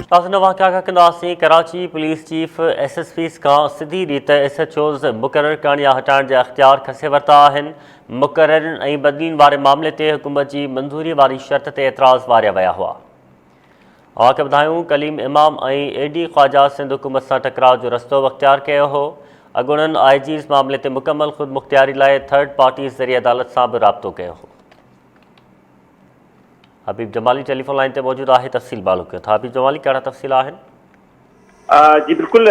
ताज़ा वाक़िया कंदासीं। Karachi police chief SSPs का सिधी रीत SHOs मुक़रर करण या हटाइण जा इख्तियार खसे वरिता आहिनि। मुक़ररनि ऐं बदिलीन वारे मामले ते हुकूमत जी मंज़ूरी वारी शर्त ते एतिराज़ वारिया विया हुआ। अव्हांखे ॿुधायूं, कलीम इमाम ऐं AD ख़्वाजा सिंध हुकूमत सां टकराव जो रस्तो अख़्तियार कयो हो। अॻूणनि IGs मामले ते मुकमल ख़ुदि मुख़्तियारी लाइ थर्ड पार्टीज़ ज़रिए अदालत सां बि राब्तो कयो हो। हबीब जमाली टेलीफोन लाइन ते मौजूद आहे, तफ़सील मालूम कयो था। हबीब जमाली, कहिड़ा तफ़सील आहिनि? जी बिल्कुल,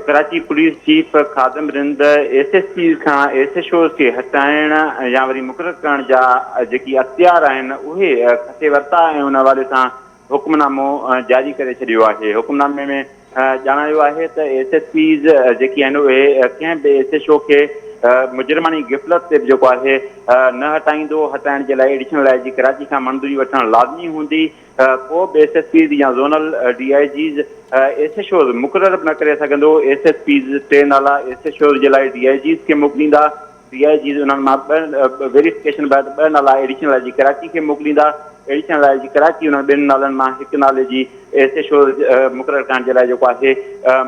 कराची पुलिस चीफ खादिम रिंद SSP खां SHOs खे हटाइण या वरी मुक़रर करण जा जेकी अख़्तियार आहिनि उहे खसे वरिता ऐं उन हवाले सां हुकुमनामो जारी करे छॾियो आहे। हुकुमनामे में ॼाणायो आहे त SSPs जेकी आहिनि उहे कंहिं बि SHO खे मुजरमानी गिफ़लत ते जेको आहे न हटाईंदो। हटाइण जे लाइ एडिशनल IG कराची खां मंज़ूरी वठणु लाज़मी हूंदी। को बि SSPs या ज़ोनल DIGs SHOs मुक़रर न करे सघंदो। SSPs 3 नाला SHOs जे लाइ DIGs खे मोकिलींदा। DIGs उन्हनि मां वेरिफिकेशन बैदि 2 नाला एडिशनल IG कराची खे मोकिलींदा। एडिशनल IG कराची उन्हनि 2 नालनि मां 1 नाले जी SHOs मुक़रर करण जे लाइ जेको आहे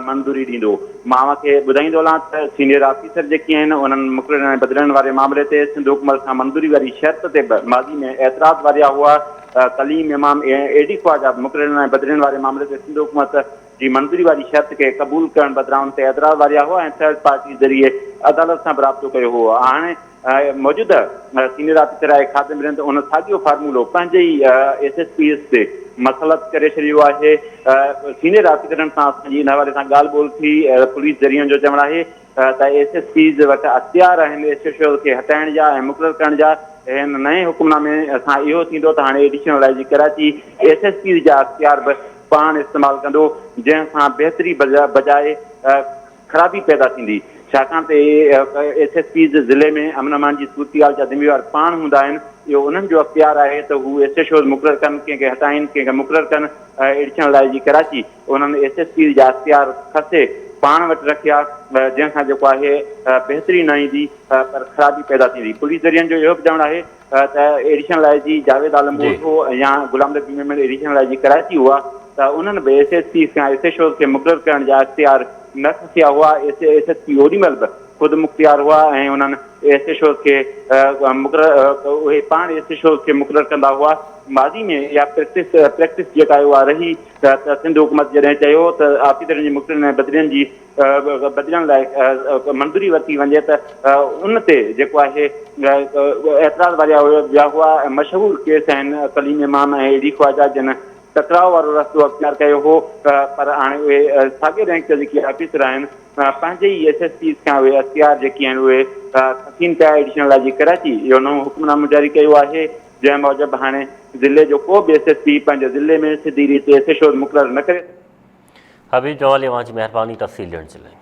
मंज़ूरी ॾींदो। मां खे ॿुधाईंदो हलां त सीनियर ऑफिसर जेके आहिनि उन्हनि मुक़रर ऐं बदिलण वारे मामले ते सिंध हुकूमत खां मंज़ूरी वारी शर्त ते माज़ी में एतिराज़ वारिया हुआ। कलीम इमाम AD ख़्वाजा मुक़रर ऐं बदिलण वारे मामले ते सिंध हुकूमत जी मंज़ूरी वारी शर्त खे क़बूल करण बदिरां उन ते एतिराज़ वारिया हुआ ऐं थर्ड पार्टी ज़रिए अदालत सां बि राब्तो कयो हो। हाणे मौजूदा सीनियर ऑफिसर आहे खादिम रिंद, उन साॻियो फार्मूलो पंहिंजे ई SSPs ते मसलत करे छॾियो आहे। सीनियर ऑफिसरनि सां असांजी हिन हवाले सां ॻाल्हि ॿोल थी। पुलिस ज़रियनि जो चवणु आहे त SSPs वटि अख़्तियार आहिनि SHOs खे हटाइण जा ऐं मुक़रर करण जा। हिन नए हुकुमनामे सां इहो थींदो त हाणे एडिशनल IG कराची SSPs जा अख़्तियार बि पाण इस्तेमालु कंदो, जंहिंसां बहितरी बजाए ख़राबी पैदा थींदी। छाकाणि त SSPs ज़िले में अमन अमान जी सूरतहाल जा ज़िम्मेवार पाण हूंदा आहिनि। इहो उन्हनि जो अख़्तियार आहे त हू SHOs मुक़रर कनि, कंहिंखे हटाइनि, कंहिंखे मुक़रर कनि। एडिशनल IG कराची उन्हनि SSPs जा अख़्तियार खसे पाण वटि रखिया, जंहिंसां जेको आहे बहितरी न ईंदी पर ख़राबी पैदा थींदी। पुलिस ज़रियनि जो इहो बि चवणु आहे त एडिशनल IG जावेद आलम हो या गुलाम नबी मेमन एडिशनल IG कराची हुआ त उन्हनि बि SSPs खां SHOs खे मुक़रर करण जा अख़्तियार न खसिया हुआ। SSP ओॾीमहिल बि ख़ुदि मुख़्तियार हुआ ऐं उन्हनि SHOs खे उहे पाण SHOs खे मुक़रर कंदा हुआ। माज़ी में इहा प्रैक्टिस जेका उहा रही त सिंध हुकूमत जॾहिं चयो त ऑफिसरनि जी मुक़ररनि ऐं बदिलनि जी बदिलण लाइ मंज़ूरी वरिती वञे त उन ते जेको आहे एतिराज़ वारिया विया हुआ। मशहूरु केस आहिनि कलीम इमाम ऐं AD ख़्वाजा जिन टकराव वारो रस्तो अख़्तियार कयो हो, पर हाणे उहे साॻे रैंक ते जेके ऑफिसर आहिनि पंहिंजे ई SSPs खां उहे अख़्तियार जेके आहिनि उहे खसीन पिया। एडिशनल IG कराची इहो नओं हुकुमनामो जारी कयो आहे, जंहिं मूजिबि हाणे ज़िले जो को बि SSP पंहिंजे ज़िले में सिधी रीति SHOs मुक़रर न करे। हबीब जमाली, अव्हांजी महिरबानी तफ़सील ॾियण जे लाइ।